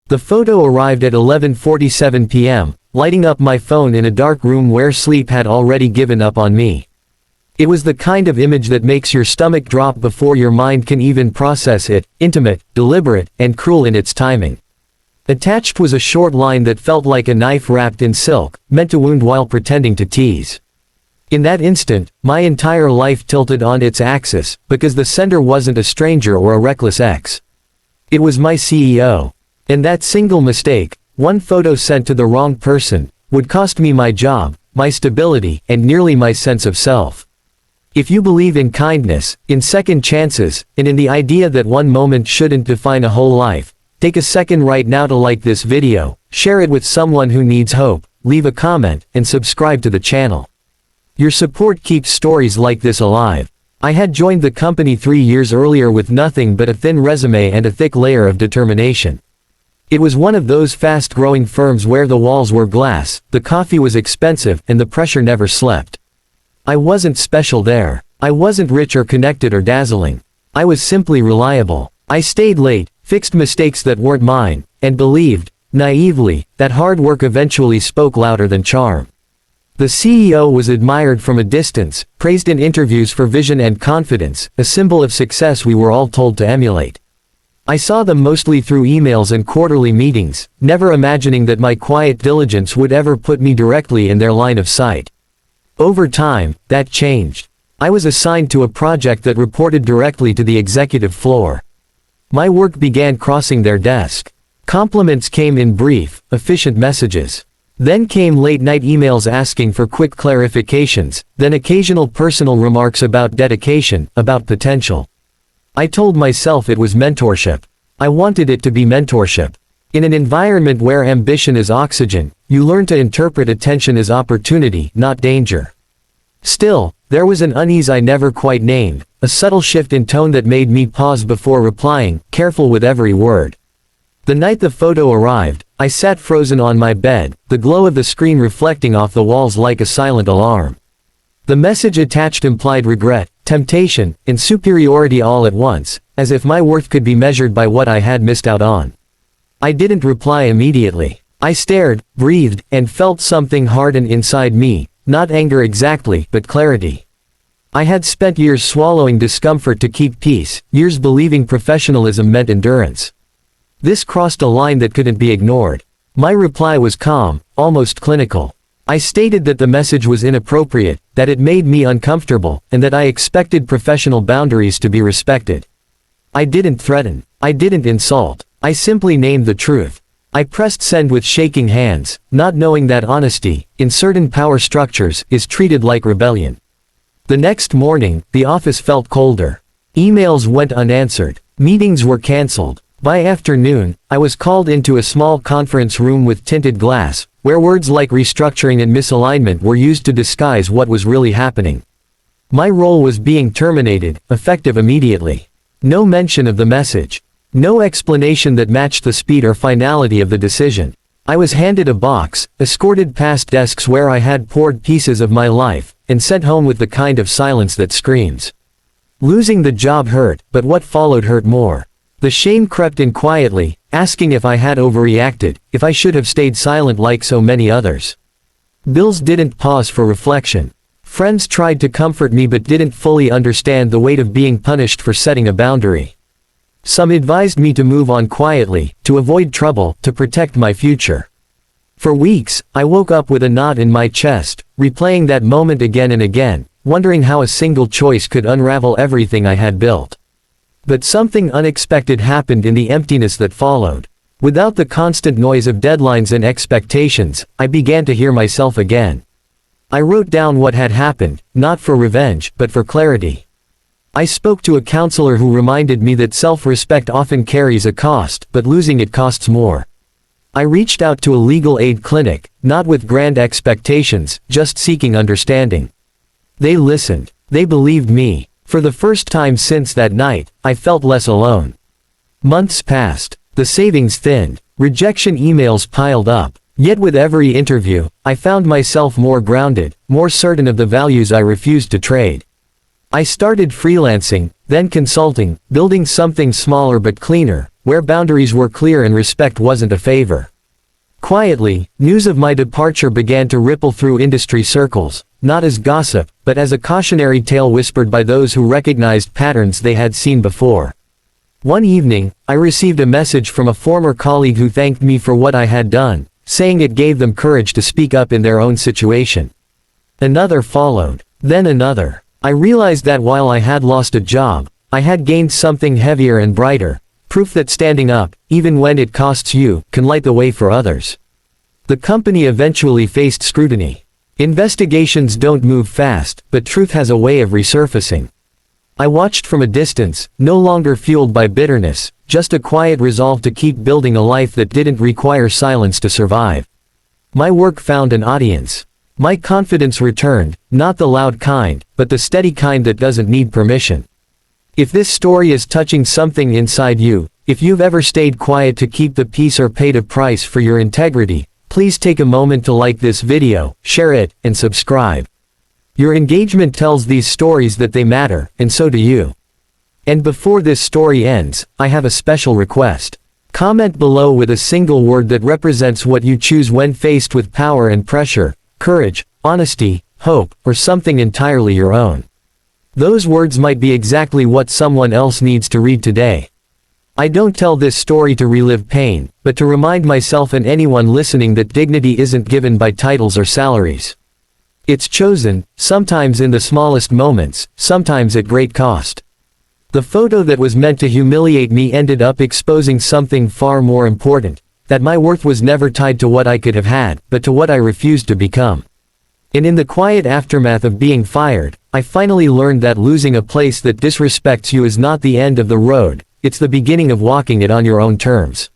The photo arrived at 11:47 p.m., lighting up my phone in a dark room where sleep had already given up on me. It was the kind of image that makes your stomach drop before your mind can even process it, intimate, deliberate, and cruel in its timing. Attached was a short line that felt like a knife wrapped in silk, meant to wound while pretending to tease. In that instant, my entire life tilted on its axis, because the sender wasn't a stranger or a reckless ex. It was my CEO. And that single mistake, one photo sent to the wrong person, would cost me my job, my stability, and nearly my sense of self. If you believe in kindness, in second chances, and in the idea that one moment shouldn't define a whole life, take a second right now to like this video, share it with someone who needs hope, leave a comment, and subscribe to the channel. Your support keeps stories like this alive. I had joined the company 3 years earlier with nothing but a thin resume and a thick layer of determination. It was one of those fast-growing firms where the walls were glass, the coffee was expensive, and the pressure never slept. I wasn't special there. I wasn't rich or connected or dazzling. I was simply reliable. I stayed late, fixed mistakes that weren't mine, and believed, naively, that hard work eventually spoke louder than charm. The CEO was admired from a distance, praised in interviews for vision and confidence, a symbol of success we were all told to emulate. I saw them mostly through emails and quarterly meetings, never imagining that my quiet diligence would ever put me directly in their line of sight. Over time, that changed. I was assigned to a project that reported directly to the executive floor. My work began crossing their desk. Compliments came in brief, efficient messages. Then came late-night emails asking for quick clarifications, then occasional personal remarks about dedication, about potential. I told myself it was mentorship. I wanted it to be mentorship. In an environment where ambition is oxygen, you learn to interpret attention as opportunity, not danger. Still, there was an unease I never quite named, a subtle shift in tone that made me pause before replying, careful with every word. The night the photo arrived, I sat frozen on my bed, the glow of the screen reflecting off the walls like a silent alarm. The message attached implied regret, temptation, and superiority all at once, as if my worth could be measured by what I had missed out on. I didn't reply immediately. I stared, breathed, and felt something harden inside me, not anger exactly, but clarity. I had spent years swallowing discomfort to keep peace, years believing professionalism meant endurance. This crossed a line that couldn't be ignored. My reply was calm, almost clinical. I stated that the message was inappropriate, that it made me uncomfortable, and that I expected professional boundaries to be respected. I didn't threaten. I didn't insult. I simply named the truth. I pressed send with shaking hands, not knowing that honesty, in certain power structures, is treated like rebellion. The next morning, the office felt colder. Emails went unanswered. Meetings were canceled. By afternoon, I was called into a small conference room with tinted glass, where words like restructuring and misalignment were used to disguise what was really happening. My role was being terminated, effective immediately. No mention of the message. No explanation that matched the speed or finality of the decision. I was handed a box, escorted past desks where I had poured pieces of my life, and sent home with the kind of silence that screams. Losing the job hurt, but what followed hurt more. The shame crept in quietly, asking if I had overreacted, if I should have stayed silent like so many others. Bills didn't pause for reflection. Friends tried to comfort me but didn't fully understand the weight of being punished for setting a boundary. Some advised me to move on quietly, to avoid trouble, to protect my future. For weeks, I woke up with a knot in my chest, replaying that moment again and again, wondering how a single choice could unravel everything I had built. But something unexpected happened in the emptiness that followed. Without the constant noise of deadlines and expectations, I began to hear myself again. I wrote down what had happened, not for revenge, but for clarity. I spoke to a counselor who reminded me that self-respect often carries a cost, but losing it costs more. I reached out to a legal aid clinic, not with grand expectations, just seeking understanding. They listened. They believed me. For the first time since that night, I felt less alone. Months passed. The savings thinned. Rejection emails piled up. Yet with every interview, I found myself more grounded, more certain of the values I refused to trade. I started freelancing, then consulting, building something smaller but cleaner, where boundaries were clear and respect wasn't a favor. Quietly, news of my departure began to ripple through industry circles, not as gossip, but as a cautionary tale whispered by those who recognized patterns they had seen before. One evening, I received a message from a former colleague who thanked me for what I had done, saying it gave them courage to speak up in their own situation. Another followed, then another. I realized that while I had lost a job, I had gained something heavier and brighter, proof that standing up, even when it costs you, can light the way for others. The company eventually faced scrutiny. Investigations don't move fast, but truth has a way of resurfacing. I watched from a distance, no longer fueled by bitterness, just a quiet resolve to keep building a life that didn't require silence to survive. My work found an audience. My confidence returned, not the loud kind, but the steady kind that doesn't need permission. If this story is touching something inside you, if you've ever stayed quiet to keep the peace or paid a price for your integrity, please take a moment to like this video, share it, and subscribe. Your engagement tells these stories that they matter, and so do you. And before this story ends, I have a special request. Comment below with a single word that represents what you choose when faced with power and pressure, courage, honesty, hope, or something entirely your own. Those words might be exactly what someone else needs to read today. I don't tell this story to relive pain, but to remind myself and anyone listening that dignity isn't given by titles or salaries. It's chosen, sometimes in the smallest moments, sometimes at great cost. The photo that was meant to humiliate me ended up exposing something far more important, that my worth was never tied to what I could have had, but to what I refused to become. And in the quiet aftermath of being fired, I finally learned that losing a place that disrespects you is not the end of the road, it's the beginning of walking it on your own terms.